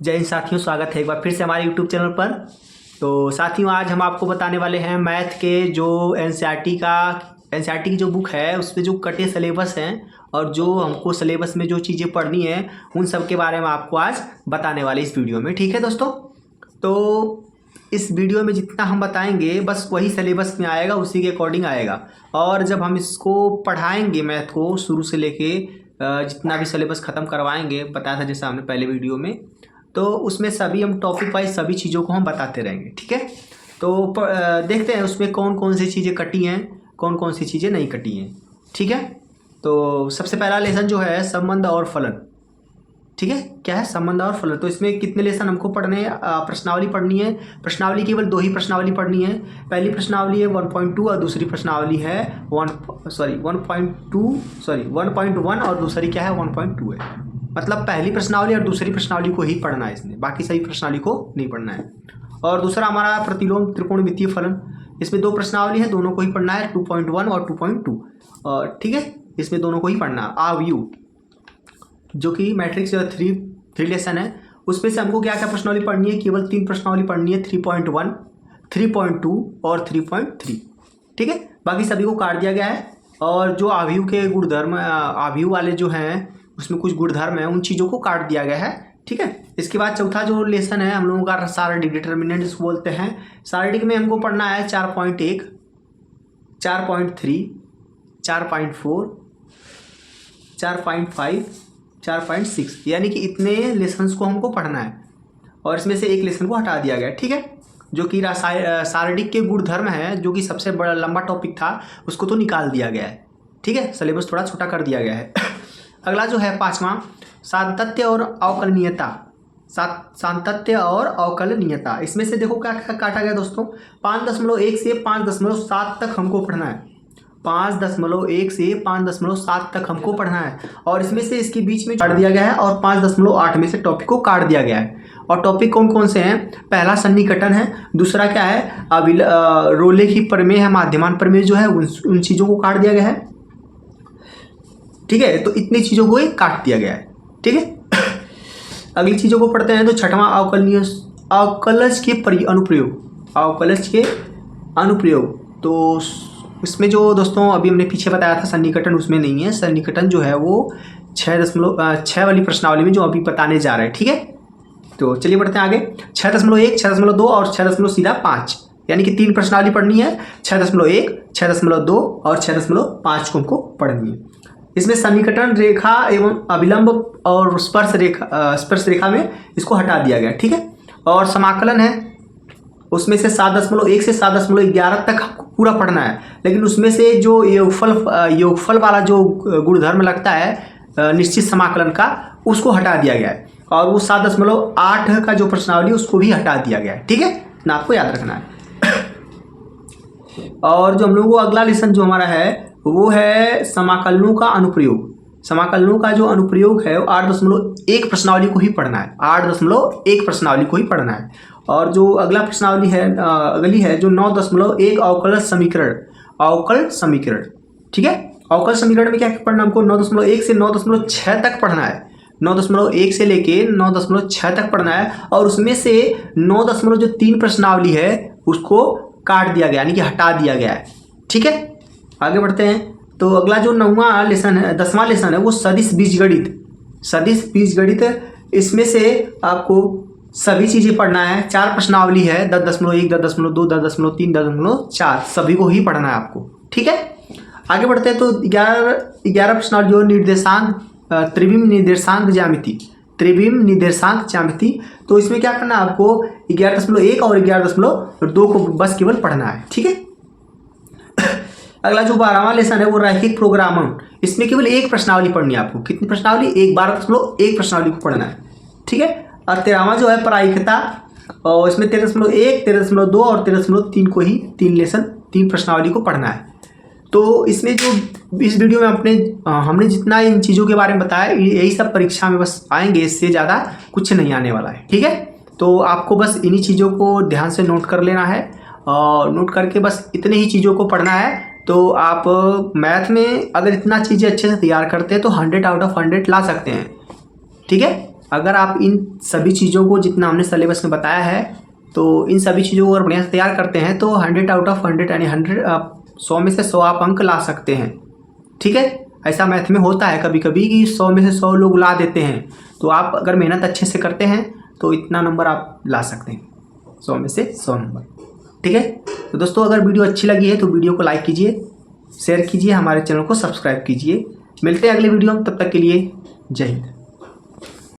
जय हिंद साथियों, स्वागत है एक बार फिर से हमारे यूट्यूब चैनल पर। तो साथियों, आज हम आपको बताने वाले हैं मैथ के जो एनसीईआरटी की जो बुक है उस पर जो कटे सिलेबस हैं और जो हमको सिलेबस में जो चीज़ें पढ़नी है उन सब के बारे में आपको आज बताने वाले इस वीडियो में। ठीक है दोस्तों, तो इस वीडियो में जितना हम बताएंगे बस वही सिलेबस में आएगा, उसी के अकॉर्डिंग आएगा। और जब हम इसको पढ़ाएंगे मैथ को शुरू से लेके जितना भी सिलेबस ख़त्म करवाएंगे, बताया था जैसा हमने पहले वीडियो में, तो उसमें सभी हम टॉपिक वाइज सभी चीज़ों को हम बताते रहेंगे। ठीक है, तो देखते हैं उसमें कौन कौन सी चीज़ें कटी हैं, कौन कौन सी चीज़ें नहीं कटी हैं। ठीक है, तो सबसे पहला लेसन जो है संबंध और फलन। ठीक है, क्या है? संबंध और फलन। तो इसमें कितने लेसन हमको पढ़ने हैं? प्रश्नावली पढ़नी है। प्रश्नावली केवल 2 ही प्रश्नावली पढ़नी है। पहली प्रश्नावली है 1.2 और दूसरी प्रश्नावली है 1.1 और दूसरी क्या है 1.2 है। मतलब पहली प्रश्नावली और दूसरी प्रश्नावली को ही पढ़ना है इसमें, बाकी सभी प्रश्नावली को नहीं पढ़ना है। और दूसरा हमारा प्रतिलोम त्रिकोणमितीय फलन, इसमें 2 प्रश्नावली है, दोनों को ही पढ़ना है, 2.1 और 2.2। ठीक है, इसमें दोनों को ही पढ़ना है। आव्यूह जो कि मैट्रिक्स 3 लेसन है, उसमें से हमको क्या क्या प्रश्नावली पढ़नी है? केवल 3 प्रश्नावली पढ़नी है, 3.1, 3.2 और 3.3। ठीक है, बाकी सभी को काट दिया गया है। और जो आव्यूह के गुणधर्म, आव्यूह वाले जो हैं उसमें कुछ गुणधर्म है, उन चीज़ों को काट दिया गया है। ठीक है, इसके बाद चौथा जो लेसन है हम लोगों का सारणिक डिटर्मिनेंट जिसको बोलते हैं। सारणिक में हमको पढ़ना है 4.1, 4.3, 4.4, 4.5, 4.6, यानी कि इतने लेसन्स को हमको पढ़ना है और इसमें से एक लेसन को हटा दिया गया है। ठीक है, जो कि सारणिक के गुणधर्म है, जो कि सबसे बड़ा लंबा टॉपिक था, उसको तो निकाल दिया गया है। ठीक है, सिलेबस थोड़ा छोटा कर दिया गया है। अगला जो है 5वां, सातत्य और अवकलनीयता। सातत्य और अवकलनीयता, इसमें से देखो क्या काटा गया दोस्तों, 5.1 से 5.7 तक हमको पढ़ना है। 5.1 से 5.7 तक हमको पढ़ना है और इसमें से इसके बीच में काट दिया गया है और 5.8 में से टॉपिक को काट दिया गया है। और टॉपिक कौन कौन से हैं? पहला सन्निकटन है, दूसरा क्या है रोले की प्रमेय है, माध्यमान प्रमेय जो है उन चीज़ों को काट दिया गया है। ठीक है, तो इतनी चीज़ों को ही काट दिया गया है। ठीक है, अगली चीज़ों को पढ़ते हैं। तो 6वां अवकलज के अनुप्रयोग। अवकलज के अनुप्रयोग, तो इसमें जो दोस्तों अभी हमने पीछे बताया था सन्निकटन, उसमें नहीं है। सन्निकटन जो है वो 6 वाली प्रश्नावली में जो अभी बताने जा रहे हैं। ठीक है, तो चलिए बढ़ते हैं आगे। 6.1, 6.2 और 6.5, यानी कि 3 प्रश्नावली पढ़नी है। 6.1, 6.2 और 6.5 को हमको पढ़नी है। इसमें सन्निकटन रेखा एवं अभिलंब और स्पर्श रेखा में इसको हटा दिया गया। ठीक है, और समाकलन है, उसमें से 7.1 से 7.11 तक पूरा पढ़ना है, लेकिन उसमें से जो योगफल वाला जो गुणधर्म लगता है निश्चित समाकलन का, उसको हटा दिया गया है। और वो 7.8 का जो प्रश्नावली उसको भी हटा दिया गया है। ठीक है ना, आपको याद रखना है। और जो हम लोगों को अगला लेसन जो हमारा है वो है समाकलनों का अनुप्रयोग। समाकलनों का जो अनुप्रयोग है वो 8.1 प्रश्नावली को ही पढ़ना है। 8.1 प्रश्नावली को ही पढ़ना है। और जो अगला प्रश्नावली है अगली है जो 9.1 अवकल समीकरण। अवकल समीकरण, ठीक है, अवकल समीकरण में क्या पढ़ना हमको? 9.1 से 9.6 तक पढ़ना है। 9.1 से लेके 9.6 तक पढ़ना है और उसमें से 9.3 प्रश्नावली है उसको काट दिया गया, यानी कि हटा दिया गया है। ठीक है, आगे बढ़ते हैं। तो अगला जो 9वां लेसन है, 10वां लेसन है, वो सदिश बीजगणित। सदिश बीजगणित, इसमें से आपको सभी चीज़ें पढ़ना है। 4 प्रश्नावली है, 10.1, 10.2, 10.3, 10.4, सभी को ही पढ़ना है आपको। ठीक है, आगे बढ़ते हैं। तो 11 प्रश्नावली जो निर्देशांक, त्रिविम निर्देशांक ज्यामिति। त्रिविम निर्देशांक ज्यामिति, तो इसमें क्या करना है आपको? 11.1 और 11.2 को बस केवल पढ़ना है। ठीक है, अगला जो 12वां लेसन है वो रैखिक प्रोग्रामन। इसमें केवल 1 प्रश्नावली पढ़नी है आपको। कितनी प्रश्नावली? 12.1 प्रश्नावली को पढ़ना है। ठीक है, और 13वां जो है प्रायिकता, और इसमें 13.1, 13.2 और 13.3 को ही 3 प्रश्नावली को पढ़ना है। तो इसमें जो इस वीडियो में हमने जितना इन चीज़ों के बारे में बताया, यही सब परीक्षा में बस आएंगे, इससे ज़्यादा कुछ नहीं आने वाला है। ठीक है, तो आपको बस इन्हीं चीज़ों को ध्यान से नोट कर लेना है और नोट करके बस इतनी ही चीज़ों को पढ़ना है। तो आप मैथ में अगर इतना चीज़ें अच्छे से तैयार करते हैं तो 100 आउट ऑफ 100 ला सकते हैं। ठीक है, अगर आप इन सभी चीज़ों को जितना हमने सिलेबस में बताया है तो इन सभी चीज़ों को अगर बढ़िया से तैयार करते हैं तो 100 आउट ऑफ 100 यानी 100 में से 100 आप अंक ला सकते हैं। ठीक है, ऐसा मैथ में होता है कभी कभी कि 100 में से 100 लोग ला देते हैं, तो आप अगर मेहनत अच्छे से करते हैं तो इतना नंबर आप ला सकते हैं, 100 में से 100 नंबर। ठीक है, तो दोस्तों अगर वीडियो अच्छी लगी है तो वीडियो को लाइक कीजिए, शेयर कीजिए, हमारे चैनल को सब्सक्राइब कीजिए। मिलते हैं अगले वीडियो में, तब तक के लिए जय हिंद।